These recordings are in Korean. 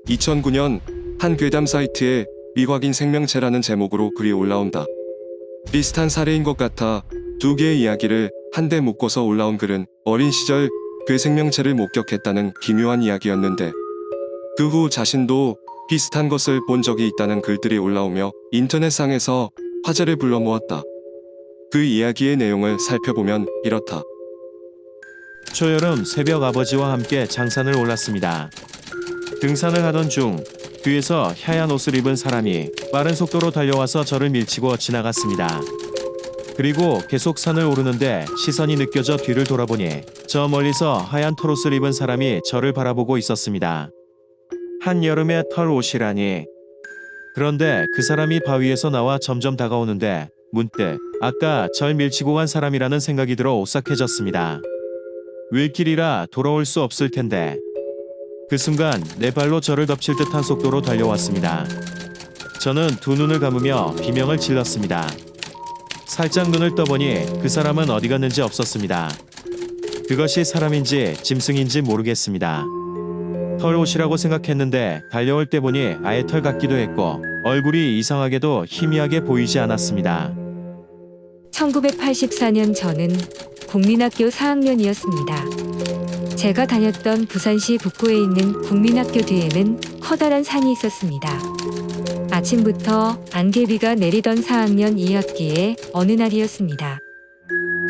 2009년 한 괴담 사이트에 미확인 생명체라는 제목으로 글이 올라온다. 비슷한 사례인 것 같아 두 개의 이야기를 한데 묶어서 올라온 글은 어린 시절 괴 생명체를 목격했다는 기묘한 이야기였는데, 그 후 자신도 비슷한 것을 본 적이 있다는 글들이 올라오며 인터넷상에서 화제를 불러 모았다. 그 이야기의 내용을 살펴보면 이렇다. 초여름 새벽 아버지와 함께 장산을 올랐습니다. 등산을 하던 중 뒤에서 하얀 옷을 입은 사람이 빠른 속도로 달려와서 저를 밀치고 지나갔습니다. 그리고 계속 산을 오르는데 시선이 느껴져 뒤를 돌아보니 저 멀리서 하얀 털옷을 입은 사람이 저를 바라보고 있었습니다. 한여름에 털옷이라니. 그런데 그 사람이 바위에서 나와 점점 다가오는데 문득 아까 절 밀치고 간 사람이라는 생각이 들어 오싹해졌습니다. wil길이라 돌아올 수 없을 텐데. 그 순간 내 발로 저를 덮칠 듯한 속도로 달려왔습니다. 저는 두 눈을 감으며 비명을 질렀습니다. 살짝 눈을 떠보니 그 사람은 어디 갔는지 없었습니다. 그것이 사람인지 짐승인지 모르겠습니다. 털옷이라고 생각했는데 달려올 때 보니 아예 털 같기도 했고 얼굴이 이상하게도 희미하게 보이지 않았습니다. 1984년 저는 국민학교 4학년이었습니다. 제가 다녔던 부산시 북구에 있는 국민학교 뒤에는 커다란 산이 있었습니다. 아침부터 안개비가 내리던 4학년 2학기에 어느 날이었습니다.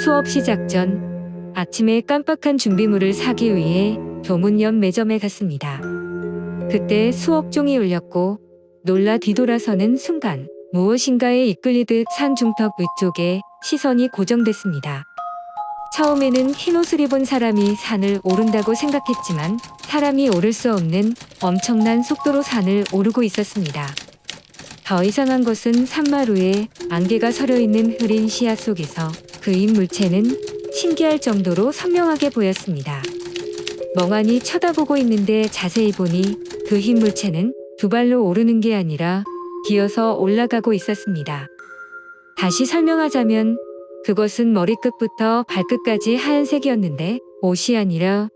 수업 시작 전 아침에 깜빡한 준비물을 사기 위해 교문 옆 매점에 갔습니다. 그때 수업종이 울렸고 놀라 뒤돌아서는 순간 무엇인가에 이끌리듯 산 중턱 위쪽에 시선이 고정됐습니다. 처음에는 흰옷을 입은 사람이 산을 오른다고 생각했지만 사람이 오를 수 없는 엄청난 속도로 산을 오르고 있었습니다. 더 이상한 것은 산마루에 안개가 서려있는 흐린 시야 속에서 그 인물체는 신기할 정도로 선명하게 보였습니다. 멍하니 쳐다보고 있는데 자세히 보니 그 흰 물체는 두 발로 오르는 게 아니라 기어서 올라가고 있었습니다. 다시 설명하자면 그것은 머리끝부터 발끝까지 하얀색이었는데 옷이 아니라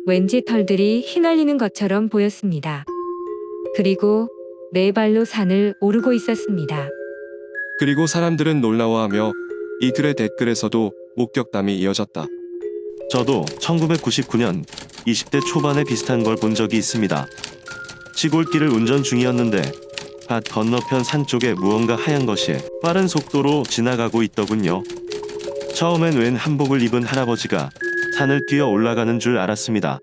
왠지 털들이 휘날리는 것처럼 보였습니다. 그리고 네 발로 산을 오르고 있었습니다. 그리고 사람들은 놀라워하며 이 글의 댓글에서도 목격담이 이어졌다. 저도 1999년 20대 초반에 비슷한 걸 본 적이 있습니다. 시골길을 운전 중이었는데 밭 건너편 산 쪽에 무언가 하얀 것이 빠른 속도로 지나가고 있더군요. 처음엔 웬 한복을 입은 할아버지가 산을 뛰어 올라가는 줄 알았습니다.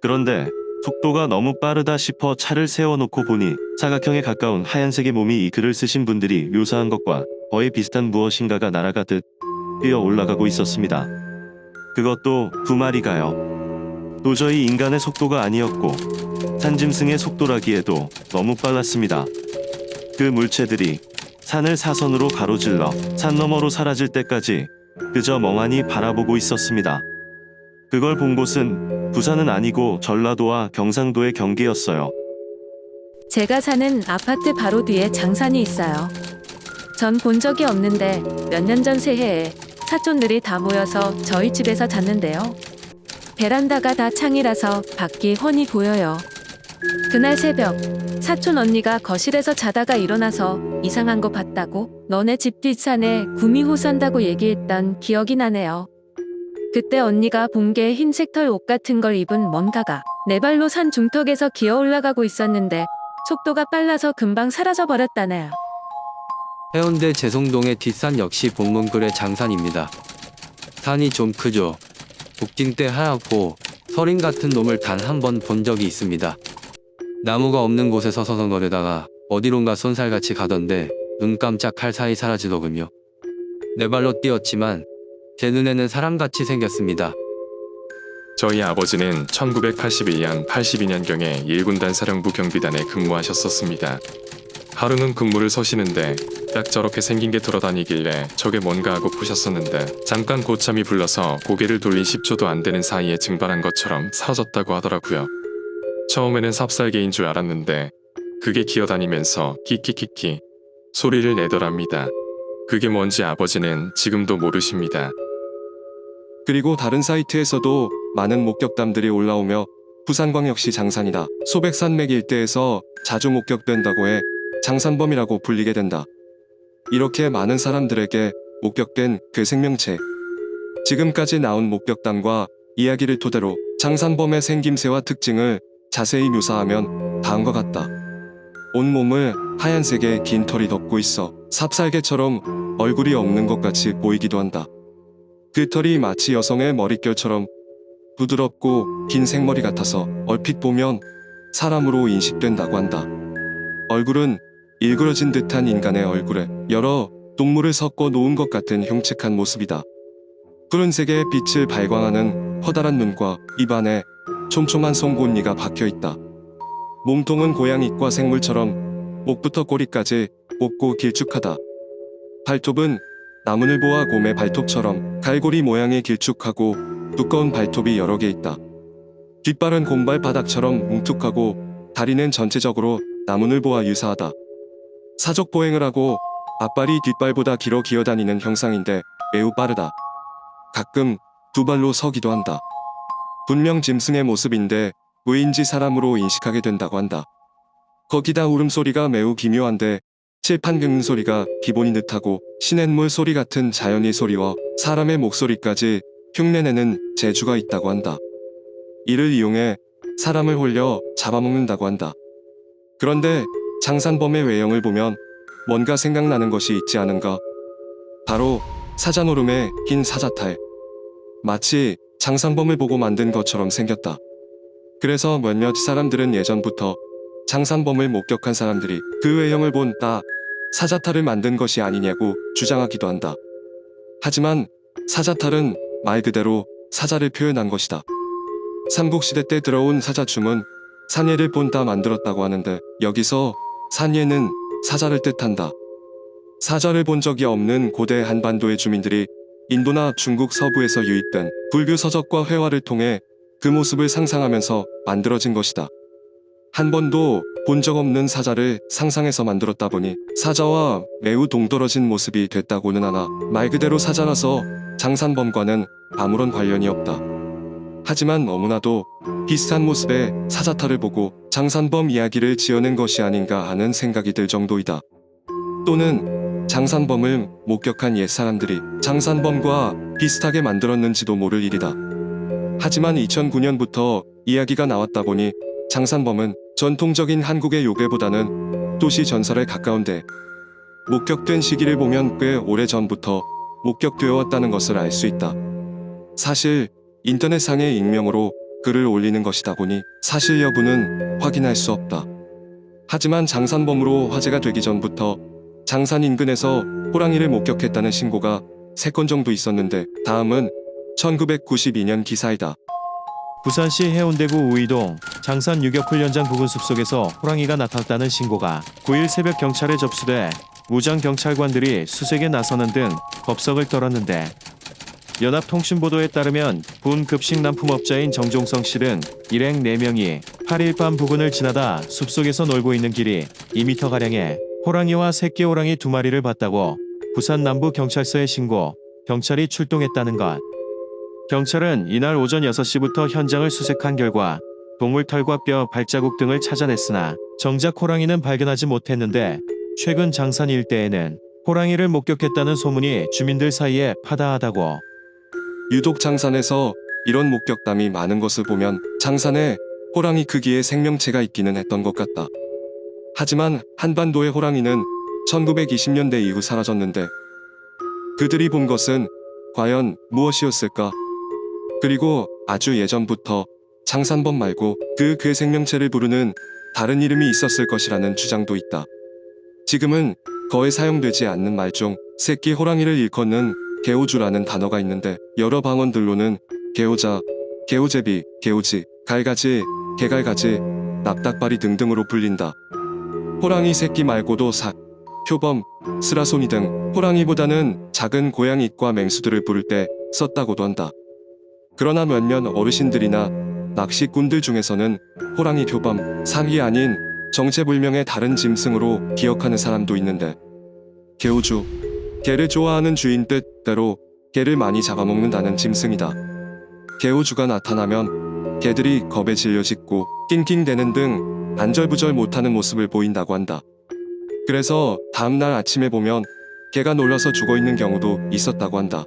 그런데 속도가 너무 빠르다 싶어 차를 세워놓고 보니 사각형에 가까운 하얀색의 몸이 이 글을 쓰신 분들이 묘사한 것과 거의 비슷한 무엇인가가 날아가듯 뛰어 올라가고 있었습니다. 그것도 두 마리가요. 도저히 인간의 속도가 아니었고 산짐승의 속도라기에도 너무 빨랐습니다. 그 물체들이 산을 사선으로 가로질러 산 너머로 사라질 때까지 그저 멍하니 바라보고 있었습니다. 그걸 본 곳은 부산은 아니고 전라도와 경상도의 경계였어요. 제가 사는 아파트 바로 뒤에 장산이 있어요. 전 본 적이 없는데 몇 년 전 새해에 사촌들이 다 모여서 저희 집에서 잤는데요. 베란다가 다 창이라서 밖이 훤히 보여요. 그날 새벽 사촌 언니가 거실에서 자다가 일어나서 이상한 거 봤다고 너네 집 뒷산에 구미호 산다고 얘기했던 기억이 나네요. 그때 언니가 본 게 흰색 털 옷 같은 걸 입은 뭔가가 네 발로 산 중턱에서 기어 올라가고 있었는데 속도가 빨라서 금방 사라져 버렸다네요. 해운대 재송동의 뒷산 역시 본문글의 장산입니다. 산이 좀 크죠. 복진 때 하얗고 서린 같은 놈을 단 한 번 본 적이 있습니다. 나무가 없는 곳에 서성거리다가 어디론가 쏜살같이 가던데 눈 깜짝할 사이 사라지더군요. 네 발로 뛰었지만 제 눈에는 사람같이 생겼습니다. 저희 아버지는 1981년, 82년경에 1군단 사령부 경비단에 근무하셨었습니다. 하루는 근무를 서시는데 딱 저렇게 생긴 게 돌아다니길래 저게 뭔가 하고 보셨었는데 잠깐 고참이 불러서 고개를 돌린 10초도 안 되는 사이에 증발한 것처럼 사라졌다고 하더라고요. 처음에는 삽살개인 줄 알았는데 그게 기어다니면서 키키키키 소리를 내더랍니다. 그게 뭔지 아버지는 지금도 모르십니다. 그리고 다른 사이트에서도 많은 목격담들이 올라오며 부산광역시 장산이다. 소백산맥 일대에서 자주 목격된다고 해 장산범이라고 불리게 된다. 이렇게 많은 사람들에게 목격된 그 생명체. 지금까지 나온 목격담과 이야기를 토대로 장산범의 생김새와 특징을 자세히 묘사하면 다음과 같다. 온몸을 하얀색의 긴 털이 덮고 있어 삽살개처럼 얼굴이 없는 것 같이 보이기도 한다. 그 털이 마치 여성의 머릿결처럼 부드럽고 긴 생머리 같아서 얼핏 보면 사람으로 인식된다고 한다. 얼굴은 일그러진 듯한 인간의 얼굴에 여러 동물을 섞어 놓은 것 같은 흉측한 모습이다. 푸른색의 빛을 발광하는 커다란 눈과 입안에 촘촘한 송곳니가 박혀 있다. 몸통은 고양이과 생물처럼 목부터 꼬리까지 곱고 길쭉하다. 발톱은 나무늘보와 곰의 발톱처럼 갈고리 모양의 길쭉하고 두꺼운 발톱이 여러 개 있다. 뒷발은 곰발 바닥처럼 뭉툭하고 다리는 전체적으로 나무늘보와 유사하다. 사족 보행을 하고 앞발이 뒷발보다 길어 기어다니는 형상인데 매우 빠르다. 가끔 두 발로 서기도 한다. 분명 짐승의 모습인데 왜인지 사람으로 인식하게 된다고 한다. 거기다 울음소리가 매우 기묘한데 칠판 긁는 소리가 기본인 듯하고 시냇물 소리 같은 자연의 소리와 사람의 목소리까지 흉내내는 재주가 있다고 한다. 이를 이용해 사람을 홀려 잡아먹는다고 한다. 그런데 장산범의 외형을 보면 뭔가 생각나는 것이 있지 않은가? 바로 사자노름의 흰 사자탈. 마치 장산범을 보고 만든 것처럼 생겼다. 그래서 몇몇 사람들은 예전부터 장산범을 목격한 사람들이 그 외형을 본 사자탈을 만든 것이 아니냐고 주장하기도 한다. 하지만 사자탈은 말 그대로 사자를 표현한 것이다. 삼국시대 때 들어온 사자춤은 산예를 본따 만들었다고 하는데 여기서 산예는 사자를 뜻한다. 사자를 본 적이 없는 고대 한반도의 주민들이 인도나 중국 서부에서 유입된 불교 서적과 회화를 통해 그 모습을 상상하면서 만들어진 것이다. 한 번도 본 적 없는 사자를 상상해서 만들었다 보니 사자와 매우 동떨어진 모습이 됐다고는 하나 말 그대로 사자라서 장산범과는 아무런 관련이 없다. 하지만 너무나도 비슷한 모습의 사자탈을 보고 장산범 이야기를 지어낸 것이 아닌가 하는 생각이 들 정도이다. 또는 장산범을 목격한 옛사람들이 장산범과 비슷하게 만들었는지도 모를 일이다. 하지만 2009년부터 이야기가 나왔다 보니 장산범은 전통적인 한국의 요괴보다는 도시 전설에 가까운데 목격된 시기를 보면 꽤 오래전부터 목격되어 왔다는 것을 알 수 있다. 사실 인터넷상의 익명으로 글을 올리는 것이다 보니 사실 여부는 확인할 수 없다. 하지만 장산범으로 화제가 되기 전부터 장산 인근에서 호랑이를 목격했다는 신고가 3건 정도 있었는데 다음은 1992년 기사이다. 부산시 해운대구 우이동 장산 유격훈련장 부근 숲속에서 호랑이가 나타났다는 신고가 9일 새벽 경찰에 접수돼 무장 경찰관들이 수색에 나서는 등 법석을 떨었는데 연합통신보도에 따르면 군 급식 납품업자인 정종성 씨는 일행 4명이 8일 밤 부근을 지나다 숲속에서 놀고 있는 길이 2m가량의 호랑이와 새끼 호랑이 2마리를 봤다고 부산 남부 경찰서에 신고, 경찰이 출동했다는 것. 경찰은 이날 오전 6시부터 현장을 수색한 결과 동물 털과 뼈, 발자국 등을 찾아냈으나 정작 호랑이는 발견하지 못했는데 최근 장산 일대에는 호랑이를 목격했다는 소문이 주민들 사이에 파다하다고. 유독 장산에서 이런 목격담이 많은 것을 보면 장산에 호랑이 크기의 생명체가 있기는 했던 것 같다. 하지만 한반도의 호랑이는 1920년대 이후 사라졌는데 그들이 본 것은 과연 무엇이었을까? 그리고 아주 예전부터 장산범 말고 그 생명체를 부르는 다른 이름이 있었을 것이라는 주장도 있다. 지금은 거의 사용되지 않는 말 중 새끼 호랑이를 일컫는 개오주라는 단어가 있는데 여러 방언들로는 개오자, 개오제비, 개오지, 갈가지, 개갈가지, 납닥바리 등등으로 불린다. 호랑이 새끼 말고도 삭, 표범, 스라소니 등 호랑이보다는 작은 고양이과 맹수들을 부를 때 썼다고도 한다. 그러나 몇몇 어르신들이나 낚시꾼들 중에서는 호랑이 표범, 삭이 아닌 정체불명의 다른 짐승으로 기억하는 사람도 있는데 개오주, 개를 좋아하는 주인 뜻대로 개를 많이 잡아먹는다는 짐승이다. 개오주가 나타나면 개들이 겁에 질려 짖고 낑낑대는 등 안절부절 못하는 모습을 보인다고 한다. 그래서 다음날 아침에 보면 개가 놀라서 죽어있는 경우도 있었다고 한다.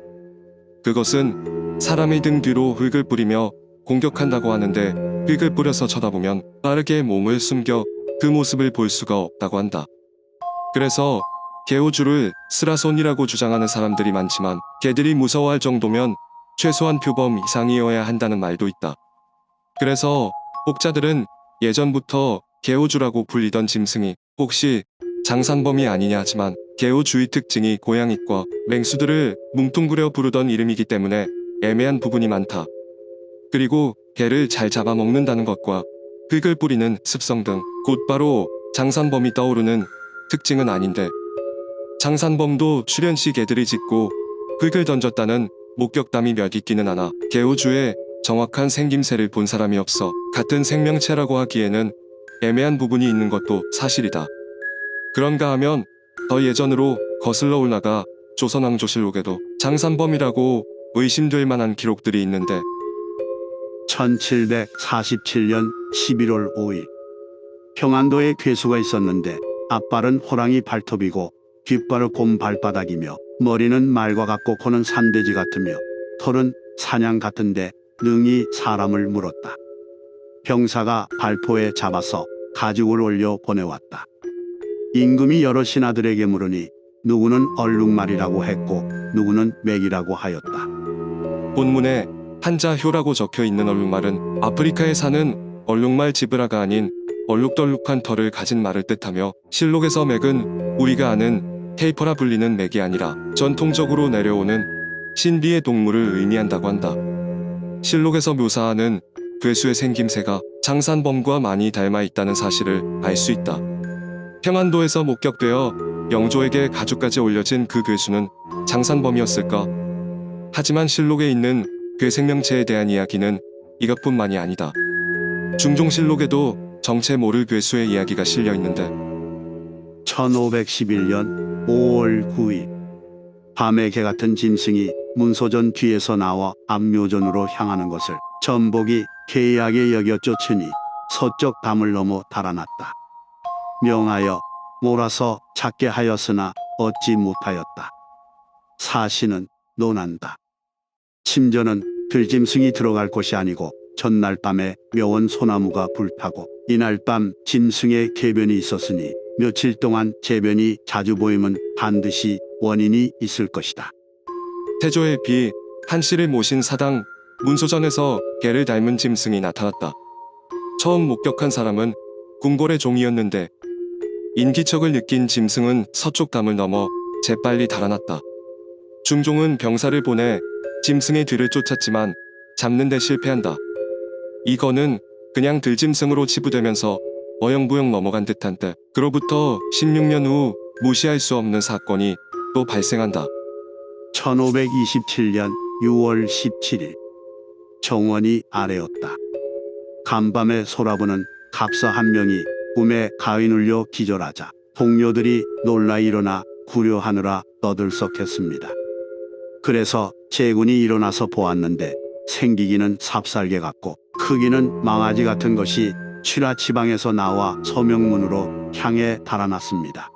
그것은 사람의 등 뒤로 흙을 뿌리며 공격한다고 하는데 흙을 뿌려서 쳐다보면 빠르게 몸을 숨겨 그 모습을 볼 수가 없다고 한다. 그래서 개호주를 스라손이라고 주장하는 사람들이 많지만 개들이 무서워할 정도면 최소한 표범 이상이어야 한다는 말도 있다. 그래서 혹자들은 예전부터 개호주라고 불리던 짐승이 혹시 장산범이 아니냐 하지만 개호주의 특징이 고양이과 맹수들을 뭉뚱그려 부르던 이름이기 때문에 애매한 부분이 많다. 그리고 개를 잘 잡아먹는다는 것과 흙을 뿌리는 습성 등 곧바로 장산범이 떠오르는 특징은 아닌데 장산범도 출현 시 개들이 짖고 흙을 던졌다는 목격담이 몇 있기는 하나 개호주의 정확한 생김새를 본 사람이 없어 같은 생명체라고 하기에는 애매한 부분이 있는 것도 사실이다. 그런가 하면 더 예전으로 거슬러 올라가 조선왕조실록에도 장산범이라고 의심될 만한 기록들이 있는데 1747년 11월 5일 평안도에 괴수가 있었는데 앞발은 호랑이 발톱이고 뒷발은 곰 발바닥이며 머리는 말과 같고 코는 산돼지 같으며 털은 사냥 같은데 능히 사람을 물었다. 병사가 발포에 잡아서 가죽을 올려 보내왔다. 임금이 여러 신하들에게 물으니 누구는 얼룩말이라고 했고 누구는 맥이라고 하였다. 본문에 한자효라고 적혀있는 얼룩말은 아프리카에 사는 얼룩말 지브라가 아닌 얼룩덜룩한 털을 가진 말을 뜻하며 실록에서 맥은 우리가 아는 테이퍼라 불리는 맥이 아니라 전통적으로 내려오는 신비의 동물을 의미한다고 한다. 실록에서 묘사하는 괴수의 생김새가 장산범과 많이 닮아 있다는 사실을 알 수 있다. 평안도에서 목격되어 영조에게 가죽까지 올려진 그 괴수는 장산범이었을까? 하지만 실록에 있는 괴 생명체에 대한 이야기는 이것뿐만이 아니다. 중종실록에도 정체 모를 괴수의 이야기가 실려 있는데 1511년 5월 9일 밤에 개 같은 짐승이 문소전 뒤에서 나와 압묘전으로 향하는 것을 전복이 괴이하게 여겨 쫓으니 서쪽 담을 넘어 달아났다. 명하여 몰아서 찾게 하였으나 얻지 못하였다. 사신은 논한다. 침전은 들짐승이 들어갈 곳이 아니고 전날 밤에 묘원 소나무가 불타고 이날 밤 짐승의 궤변이 있었으니 며칠 동안 재변이 자주 보이면 반드시 원인이 있을 것이다. 태조의 비 한씨를 모신 사당 문소전에서 개를 닮은 짐승이 나타났다. 처음 목격한 사람은 궁궐의 종이었는데 인기척을 느낀 짐승은 서쪽 담을 넘어 재빨리 달아났다. 중종은 병사를 보내 짐승의 뒤를 쫓았지만 잡는 데 실패한다. 이거는 그냥 들짐승으로 치부되면서 어영부영 넘어간 듯한데 그로부터 16년 후 무시할 수 없는 사건이 또 발생한다. 1527년 6월 17일 정원이 아래였다. 간밤에 소라부는 갑사 한 명이 꿈에 가위 눌려 기절하자 동료들이 놀라 일어나 구려하느라 떠들썩했습니다. 그래서 제군이 일어나서 보았는데 생기기는 삽살개 같고 크기는 망아지 같은 것이 취라치방에서 나와 서명문으로 향해 달아났습니다.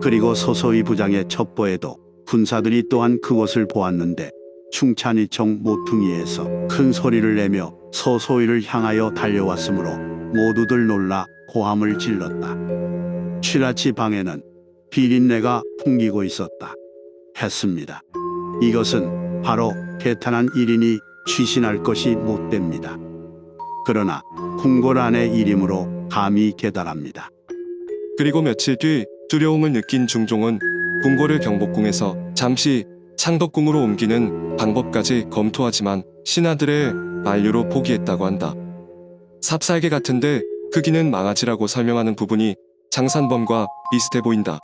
그리고 서서히 부장의 첩보에도 군사들이 또한 그것을 보았는데 충찬이청 모퉁이에서 큰 소리를 내며 서소위를 향하여 달려왔으므로 모두들 놀라 고함을 질렀다. 취라치 방에는 비린내가 풍기고 있었다. 했습니다. 이것은 바로 개탄한 일인이 취신할 것이 못됩니다. 그러나 궁궐 안의 일이므로 감히 계달합니다. 그리고 며칠 뒤 두려움을 느낀 중종은 궁궐을 경복궁에서 잠시 창덕궁으로 옮기는 방법까지 검토하지만 신하들의 만류로 포기했다고 한다. 삽살개 같은데 크기는 망아지라고 설명하는 부분이 장산범과 비슷해 보인다.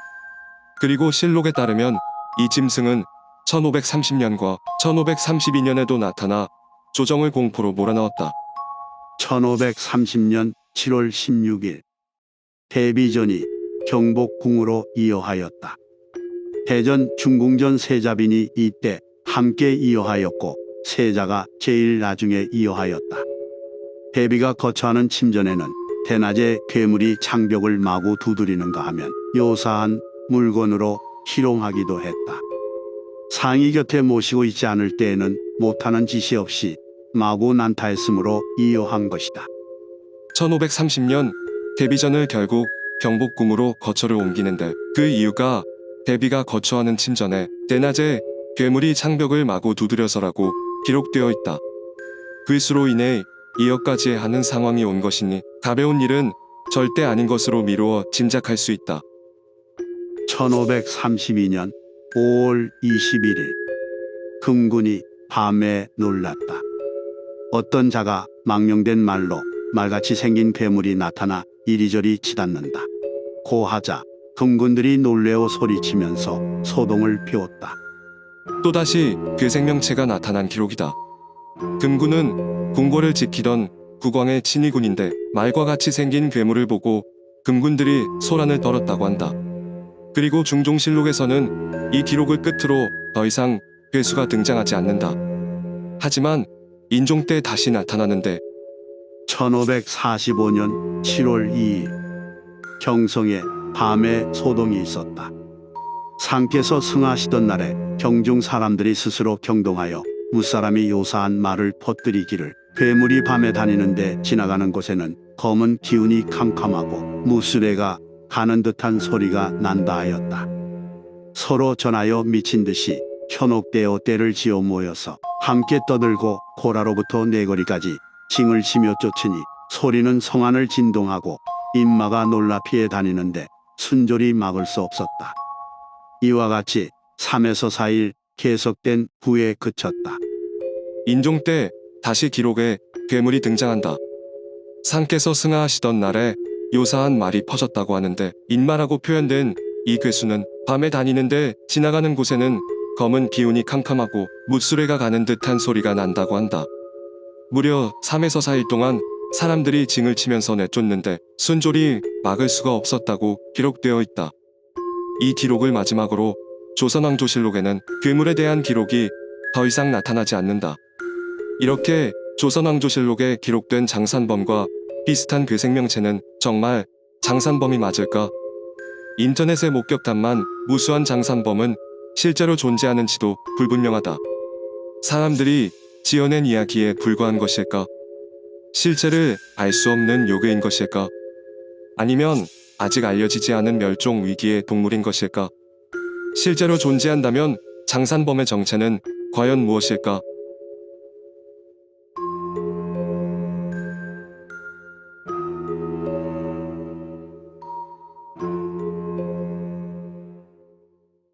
그리고 실록에 따르면 이 짐승은 1530년과 1532년에도 나타나 조정을 공포로 몰아넣었다. 1530년 7월 16일 대비전이 경복궁으로 이어하였다. 대전 중궁전 세자빈이 이때 함께 이어하였고 세자가 제일 나중에 이어하였다. 대비가 거처하는 침전에는 대낮에 괴물이 창벽을 마구 두드리는가 하면 요사한 물건으로 희롱하기도 했다. 상이 곁에 모시고 있지 않을 때에는 못하는 짓이 없이 마구 난타했으므로 이요한 것이다. 1530년 대비전을 결국 경복궁으로 거처를 옮기는데 그 이유가 대비가 거처하는 침전에 대낮에 괴물이 창벽을 마구 두드려서라고 기록되어 있다. 그수로 인해 이어까지 하는 상황이 온 것이니 가벼운 일은 절대 아닌 것으로 미루어 짐작할 수 있다. 1532년 5월 21일 금군이 밤에 놀랐다. 어떤 자가 망령된 말로 말같이 생긴 괴물이 나타나 이리저리 치닫는다. 고하자 금군들이 놀래어 소리치면서 소동을 피웠다. 또다시 괴생명체가 나타난 기록이다. 금군은 궁궐을 지키던 국왕의 친위군인데 말과 같이 생긴 괴물을 보고 금군들이 소란을 떨었다고 한다. 그리고 중종실록에서는 이 기록을 끝으로 더 이상 괴수가 등장하지 않는다. 하지만 인종 때 다시 나타나는데 1545년 7월 2일 경성에 밤에 소동이 있었다. 상께서 승하시던 날에 경중 사람들이 스스로 경동하여 무사람이 요사한 말을 퍼뜨리기를 괴물이 밤에 다니는데 지나가는 곳에는 검은 기운이 캄캄하고 무수레가 가는 듯한 소리가 난다 하였다. 서로 전하여 미친 듯이 현혹되어 떼를 지어 모여서 함께 떠들고 고라로부터 내거리까지 징을 치며 쫓으니 소리는 성안을 진동하고 인마가 놀라 피해 다니는데 순조리 막을 수 없었다. 이와 같이 3에서 4일 계속된 후에 그쳤다. 인종 때 다시 기록에 괴물이 등장한다. 상께서 승하하시던 날에 요사한 말이 퍼졌다고 하는데 인마라고 표현된 이 괴수는 밤에 다니는데 지나가는 곳에는 검은 기운이 캄캄하고 무수레가 가는 듯한 소리가 난다고 한다. 무려 3에서 4일 동안 사람들이 징을 치면서 내쫓는데 순조리 막을 수가 없었다고 기록되어 있다. 이 기록을 마지막으로 조선왕조실록에는 괴물에 대한 기록이 더 이상 나타나지 않는다. 이렇게 조선왕조실록에 기록된 장산범과 비슷한 괴생명체는 정말 장산범이 맞을까? 인터넷의 목격담만 무수한 장산범은 실제로 존재하는지도 불분명하다. 사람들이 지어낸 이야기에 불과한 것일까? 실체를 알 수 없는 요괴인 것일까? 아니면 아직 알려지지 않은 멸종 위기의 동물인 것일까? 실제로 존재한다면 장산범의 정체는 과연 무엇일까?